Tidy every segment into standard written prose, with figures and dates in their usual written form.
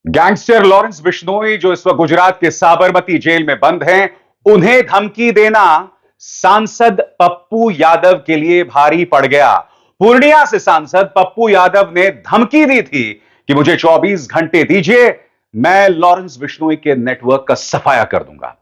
Gangster Lawrence Bishnoi जो इस वक्त गुजरात के साबरमती जेल में बंद हैं, उन्हें धमकी देना सांसद पप्पू यादव के लिए भारी पड़ गया। पूर्णिया से सांसद पप्पू यादव ने धमकी दी थी कि मुझे 24 घंटे दीजिए, मैं लॉरेंस बिश्नोई के नेटवर्क का सफाया कर दूंगा।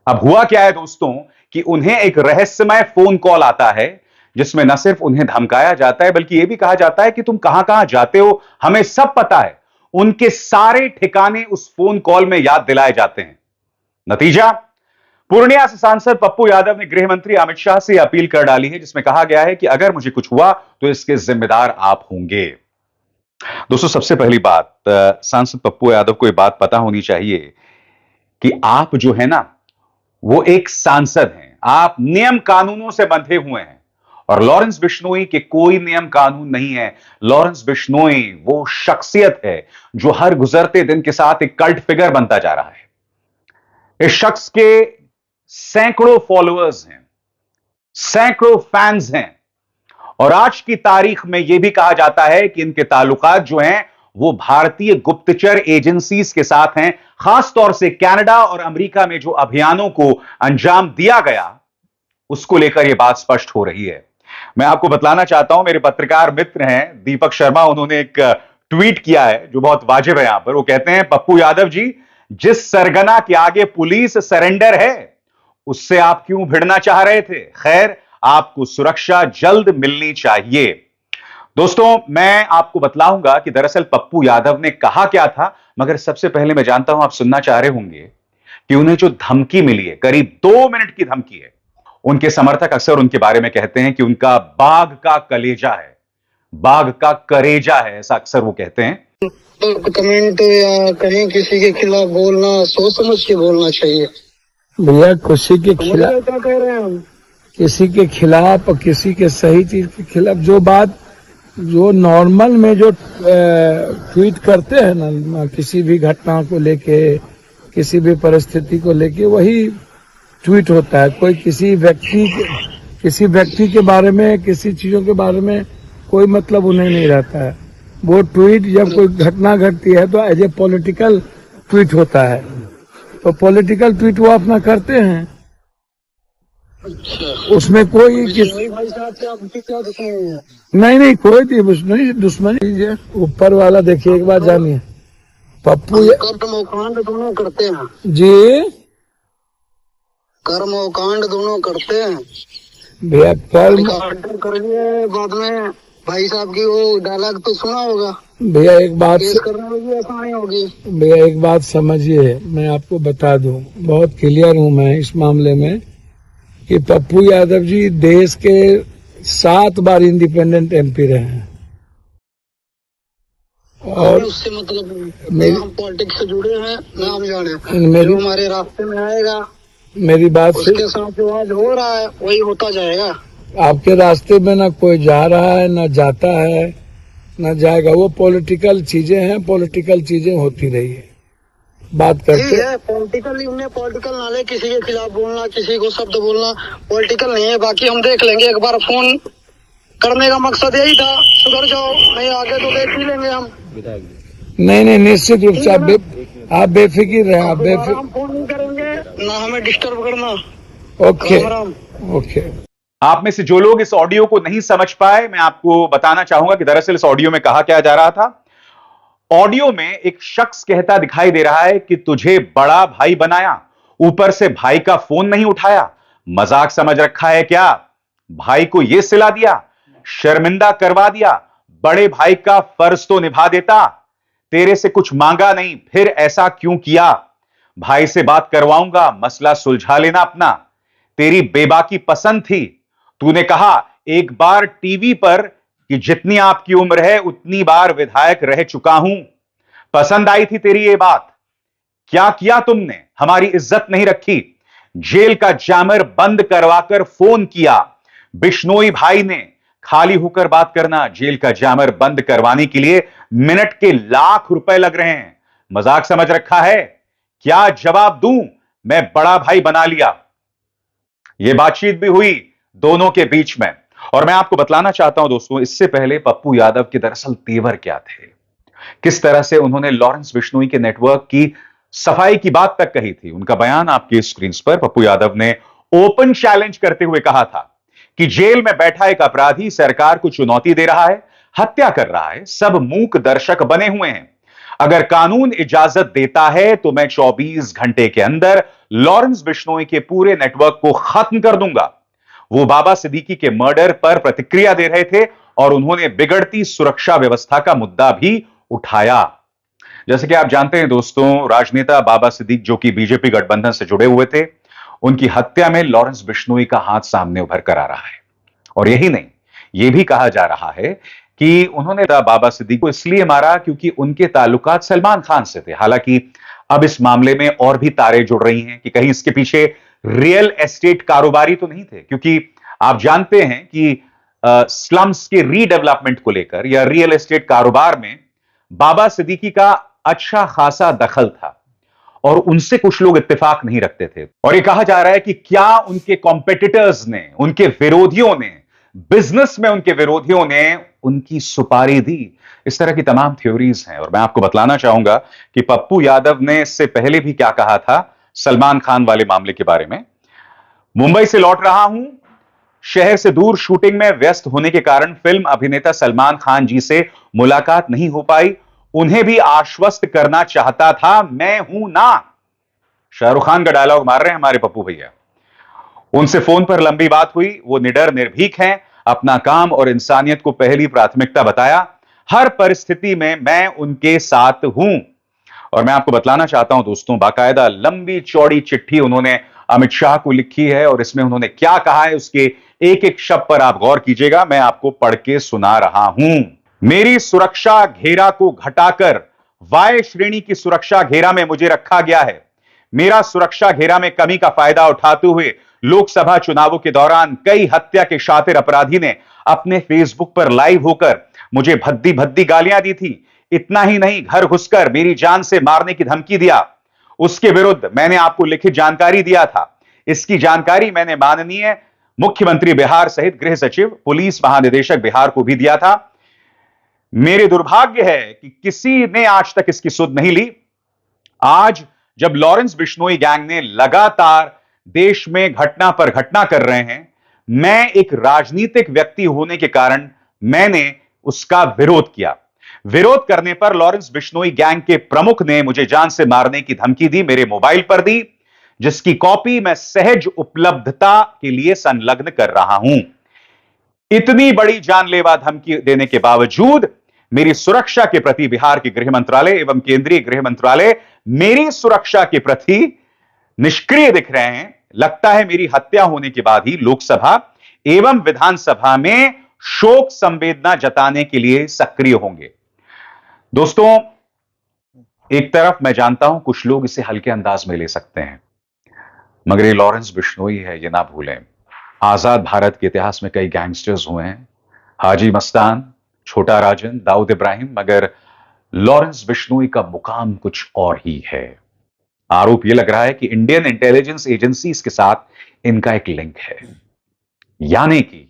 अब हुआ क्या है दोस्तों कि उन्हें एक रहस्यमय फोन कॉल आता है जिसमें न सिर्फ उन्हें धमकाया जाता है बल्कि यह भी कहा जाता है कि तुम कहां कहां जाते हो, हमें सब पता है। उनके सारे ठिकाने उस फोन कॉल में याद दिलाए जाते हैं। नतीजा, पूर्णिया से सांसद पप्पू यादव ने गृह मंत्री अमित शाह से अपील कर डाली है जिसमें कहा गया है कि अगर मुझे कुछ हुआ तो इसके जिम्मेदार आप होंगे। दोस्तों, सबसे पहली बात, सांसद पप्पू यादव को यह बात पता होनी चाहिए कि आप जो है ना, वो एक सांसद हैं, आप नियम कानूनों से बंधे हुए हैं और लॉरेंस बिश्नोई के कोई नियम कानून नहीं है। लॉरेंस बिश्नोई वो शख्सियत है जो हर गुजरते दिन के साथ एक कल्ट फिगर बनता जा रहा है। इस शख्स के सैकड़ों फॉलोअर्स हैं, सैकड़ों फैंस हैं और आज की तारीख में यह भी कहा जाता है कि इनके ताल्लुकात जो हैं वो भारतीय गुप्तचर एजेंसीज के साथ हैं। खासतौर से कनाडा और अमेरिका में जो अभियानों को अंजाम दिया गया उसको लेकर यह बात स्पष्ट हो रही है। मैं आपको बतलाना चाहता हूं, मेरे पत्रकार मित्र हैं दीपक शर्मा, उन्होंने एक ट्वीट किया है जो बहुत वाजिब है। यहां पर वो कहते हैं, पप्पू यादव जी, जिस सरगना के आगे पुलिस सरेंडर है उससे आप क्यों भिड़ना चाह रहे थे? खैर, आपको सुरक्षा जल्द मिलनी चाहिए। दोस्तों, मैं आपको बतलाऊंगा कि दरअसल पप्पू यादव ने कहा क्या था, मगर सबसे पहले मैं जानता हूं आप सुनना चाह रहे होंगे कि उन्हें जो धमकी मिली है, करीब 2 मिनट की धमकी है। उनके समर्थक अक्सर उनके बारे में कहते हैं कि उनका बाघ का कलेजा है, बाघ का करेजा है, ऐसा अक्सर वो कहते हैं। तो कमेंट या कहीं किसी के खिलाफ बोलना सोच समझ के बोलना चाहिए भैया। किसी के खिलाफ, क्या कह रहे हैं हम? किसी के खिलाफ और किसी के सही चीज के खिलाफ जो बात, जो नॉर्मल में जो ट्वीट करते हैं ना, किसी भी घटना को लेके, किसी भी परिस्थिति को लेके वही ट्वीट होता है। कोई किसी व्यक्ति के बारे में, किसी चीजों के बारे में कोई मतलब उन्हें नहीं रहता है। वो ट्वीट जब कोई घटना घटती है तो एज ए पॉलिटिकल ट्वीट होता है, तो पॉलिटिकल ट्वीट वो अपना करते हैं। उसमें कोई भाई साहब से आपकी क्या दुश्मनी है? नहीं, कोई दुश्मनी ऊपर वाला देखिए, एक बार जानिए। पप्पू कर्म और कांड दोनों करते हैं जी, कर्म और कांड दोनों करते हैं भैया। कर्म करिए, बाद में भाई साहब की वो डायलॉग तो सुना होगा, भैया, एक बात केस करने में भी आसानी होगी। भैया एक बात समझिए, मैं आपको बता दूं, बहुत क्लियर हूं मैं इस मामले में कि पप्पू यादव जी देश के 7 बार इंडिपेंडेंट एमपी रहे हैं और उससे मतलब हम पॉलिटिक्स से जुड़े हैं ना, हम जाने जो हमारे रास्ते में आएगा, मेरी बात से उसके साथ जो आज हो रहा है वही होता जाएगा। आपके रास्ते में ना कोई जा रहा है, ना जाता है, ना जाएगा। वो पॉलिटिकल चीजें हैं, पॉलिटिकल चीजें होती रही है, बात करते हैं। पॉलिटिकल नाले किसी के खिलाफ बोलना, किसी को शब्द बोलना पॉलिटिकल नहीं है। बाकी हम देख लेंगे, एक बार फोन करने का मकसद यही था, सुधर जाओ, नहीं आगे तो देख ही लेंगे हम। नहीं, निश्चित रूप से आप बेफिक्र रहे, आप हम फोन नहीं करेंगे ना, हमें डिस्टर्ब करना। ओके। आप में से जो लोग इस ऑडियो को नहीं समझ पाए, मैं आपको बताना चाहूंगा कि दरअसल इस ऑडियो में कहा क्या जा रहा था। ऑडियो में एक शख्स कहता दिखाई दे रहा है कि तुझे बड़ा भाई बनाया, ऊपर से भाई का फोन नहीं उठाया, मजाक समझ रखा है क्या? भाई को यह सिला दिया, शर्मिंदा करवा दिया, बड़े भाई का फर्ज तो निभा देता, तेरे से कुछ मांगा नहीं, फिर ऐसा क्यों किया? भाई से बात करवाऊंगा, मसला सुलझा लेना अपना। तेरी बेबाकी पसंद थी, तूने कहा एक बार टीवी पर कि जितनी आपकी उम्र है उतनी बार विधायक रह चुका हूं। पसंद आई थी तेरी ये बात। क्या किया तुमने? हमारी इज्जत नहीं रखी, जेल का जैमर बंद करवाकर फोन किया। बिश्नोई भाई ने खाली होकर बात करना, जेल का जैमर बंद करवाने के लिए मिनट के लाख रुपए लग रहे हैं, मजाक समझ रखा है क्या? जवाब दूं? मैं बड़ा भाई बना लिया। यह बातचीत भी हुई दोनों के बीच में और मैं आपको बतलाना चाहता हूं दोस्तों, इससे पहले पप्पू यादव के दरअसल तेवर क्या थे। किस तरह से उन्होंने लॉरेंस बिश्नोई के नेटवर्क की सफाई की बात तक कही थी। उनका बयान आपकी स्क्रीन पर। पप्पू यादव ने ओपन चैलेंज करते हुए कहा था कि जेल में बैठा एक अपराधी सरकार को चुनौती दे रहा है, हत्या कर रहा है, सब मूक दर्शक बने हुए हैं। अगर कानून इजाजत देता है तो मैं 24 घंटे के अंदर लॉरेंस बिश्नोई के पूरे नेटवर्क को खत्म कर दूंगा। वो बाबा सिद्दीकी के मर्डर पर प्रतिक्रिया दे रहे थे और उन्होंने बिगड़ती सुरक्षा व्यवस्था का मुद्दा भी उठाया। जैसे कि आप जानते हैं दोस्तों, राजनेता बाबा सिद्दीक जो कि बीजेपी गठबंधन से जुड़े हुए थे, उनकी हत्या में लॉरेंस बिश्नोई का हाथ सामने उभर कर आ रहा है। और यही नहीं, यह भी कहा जा रहा है कि उन्होंने बाबा सिद्दीक को इसलिए मारा क्योंकि उनके ताल्लुकात सलमान खान से थे। हालांकि अब इस मामले में और भी तारें जुड़ रही हैं कि कहीं इसके पीछे रियल एस्टेट कारोबारी तो नहीं थे, क्योंकि आप जानते हैं कि स्लम्स के रीडेवलपमेंट को लेकर या रियल एस्टेट कारोबार में बाबा सिद्दीकी का अच्छा खासा दखल था और उनसे कुछ लोग इत्तेफाक नहीं रखते थे। और यह कहा जा रहा है कि क्या उनके कॉम्पिटिटर्स ने, उनके विरोधियों ने, बिजनेस में उनके विरोधियों ने उनकी सुपारी दी। इस तरह की तमाम थ्योरीज हैं और मैं आपको बतलाना चाहूंगा कि पप्पू यादव ने इससे पहले भी क्या कहा था सलमान खान वाले मामले के बारे में। मुंबई से लौट रहा हूं, शहर से दूर शूटिंग में व्यस्त होने के कारण फिल्म अभिनेता सलमान खान जी से मुलाकात नहीं हो पाई। उन्हें भी आश्वस्त करना चाहता था, मैं हूं ना। शाहरुख खान का डायलॉग मार रहे हैं हमारे पप्पू भैया। उनसे फोन पर लंबी बात हुई, वो निडर निर्भीक हैं, अपना काम और इंसानियत को पहली प्राथमिकता बताया। हर परिस्थिति में मैं उनके साथ हूं। और मैं आपको बतलाना चाहता हूं दोस्तों, बाकायदा लंबी चौड़ी चिट्ठी उन्होंने अमित शाह को लिखी है और इसमें उन्होंने क्या कहा है उसके एक एक शब्द पर आप गौर कीजिएगा। मैं आपको पढ़ के सुना रहा हूं। मेरी सुरक्षा घेरा को घटाकर वाय श्रेणी की सुरक्षा घेरा में मुझे रखा गया है। मेरा सुरक्षा घेरा में कमी का फायदा उठाते हुए लोकसभा चुनावों के दौरान कई हत्या के शातिर अपराधी ने अपने फेसबुक पर लाइव होकर मुझे भद्दी भद्दी गालियां दी थी। इतना ही नहीं, घर घुसकर मेरी जान से मारने की धमकी दिया। उसके विरुद्ध मैंने आपको लिखित जानकारी दिया था। इसकी जानकारी मैंने माननीय मुख्यमंत्री बिहार सहित गृह सचिव, पुलिस महानिदेशक बिहार को भी दिया था। मेरे दुर्भाग्य है कि किसी ने आज तक इसकी सुध नहीं ली। आज जब लॉरेंस बिश्नोई गैंग ने लगातार देश में घटना पर घटना कर रहे हैं, मैं एक राजनीतिक व्यक्ति होने के कारण मैंने उसका विरोध किया। विरोध करने पर लॉरेंस बिश्नोई गैंग के प्रमुख ने मुझे जान से मारने की धमकी दी, मेरे मोबाइल पर दी, जिसकी कॉपी मैं सहज उपलब्धता के लिए संलग्न कर रहा हूं। इतनी बड़ी जानलेवा धमकी देने के बावजूद मेरी सुरक्षा के प्रति बिहार के गृह मंत्रालय एवं केंद्रीय गृह मंत्रालय मेरी सुरक्षा के प्रति निष्क्रिय दिख रहे हैं। लगता है मेरी हत्या होने के बाद ही लोकसभा एवं विधानसभा में शोक संवेदना जताने के लिए सक्रिय होंगे। दोस्तों, एक तरफ मैं जानता हूं कुछ लोग इसे हल्के अंदाज में ले सकते हैं, मगर ये लॉरेंस बिश्नोई है, ये ना भूलें। आजाद भारत के इतिहास में कई गैंगस्टर्स हुए हैं, हाजी मस्तान, छोटा राजन, दाऊद इब्राहिम, मगर लॉरेंस बिश्नोई का मुकाम कुछ और ही है। आरोप यह लग रहा है कि इंडियन इंटेलिजेंस एजेंसीज के साथ इनका एक लिंक है, यानी कि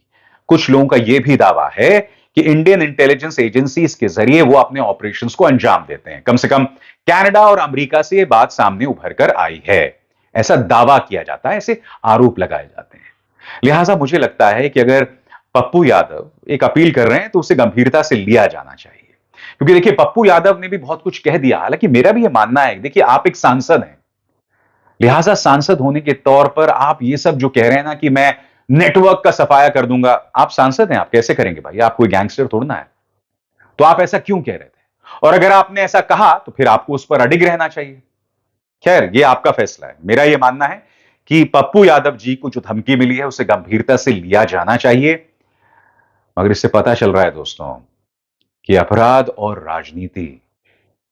कुछ लोगों का यह भी दावा है कि इंडियन इंटेलिजेंस एजेंसीज के जरिए वो अपने ऑपरेशंस को अंजाम देते हैं। कम से कम कनाडा और अमेरिका से यह बात सामने उभर कर आई है, ऐसा दावा किया जाता है, ऐसे आरोप लगाए जाते हैं। लिहाजा मुझे लगता है कि अगर पप्पू यादव एक अपील कर रहे हैं तो उसे गंभीरता से लिया जाना चाहिए, क्योंकि देखिए पप्पू यादव ने भी बहुत कुछ कह दिया। हालांकि मेरा भी यह मानना है, देखिए आप एक सांसद हैं, लिहाजा सांसद होने के तौर पर आप ये सब जो कह रहे हैं ना कि मैं नेटवर्क का सफाया कर दूंगा, आप सांसद हैं, आप कैसे करेंगे भाई? आप कोई गैंगस्टर थोड़ा ना है, तो आप ऐसा क्यों कह रहे थे? और अगर आपने ऐसा कहा तो फिर आपको उस पर अडिग रहना चाहिए। खैर, ये आपका फैसला है। मेरा यह मानना है कि पप्पू यादव जी को जो धमकी मिली है उसे गंभीरता से लिया जाना चाहिए। मगर इससे पता चल रहा है दोस्तों कि अपराध और राजनीति,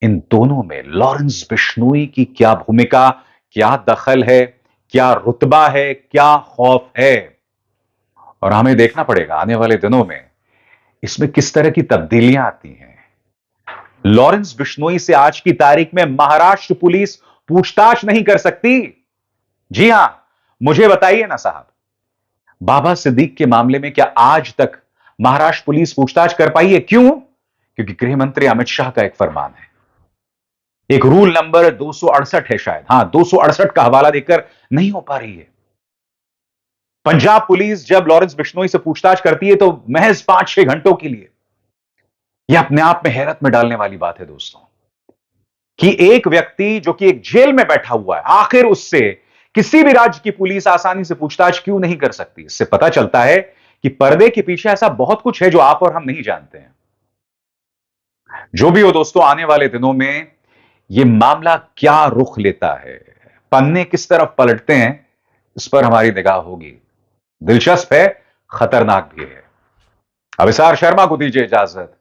इन दोनों में लॉरेंस बिश्नोई की क्या भूमिका, क्या दखल है, क्या रुतबा है, क्या खौफ है, और हमें देखना पड़ेगा आने वाले दिनों में इसमें किस तरह की तब्दीलियां आती हैं। लॉरेंस बिश्नोई से आज की तारीख में महाराष्ट्र पुलिस पूछताछ नहीं कर सकती। जी हां, मुझे बताइए ना साहब, बाबा सिद्दीक के मामले में क्या आज तक महाराष्ट्र पुलिस पूछताछ कर पाई है? क्यों? क्योंकि गृह मंत्री अमित शाह का एक फरमान है, एक रूल नंबर 268 है शायद, हां 268 का हवाला देकर नहीं हो पा रही है। पंजाब पुलिस जब लॉरेंस बिश्नोई से पूछताछ करती है तो महज 5-6 घंटों के लिए। यह अपने आप में हैरत में डालने वाली बात है दोस्तों, कि एक व्यक्ति जो कि एक जेल में बैठा हुआ है, आखिर उससे किसी भी राज्य की पुलिस आसानी से पूछताछ क्यों नहीं कर सकती। इससे पता चलता है कि पर्दे के पीछे ऐसा बहुत कुछ है जो आप और हम नहीं जानते हैं। जो भी हो दोस्तों, आने वाले दिनों में यह मामला क्या रुख लेता है, पन्ने किस तरफ पलटते हैं, इस पर हमारी निगाह होगी। दिलचस्प है, खतरनाक भी है। अभिसार शर्मा को दीजिए इजाजत।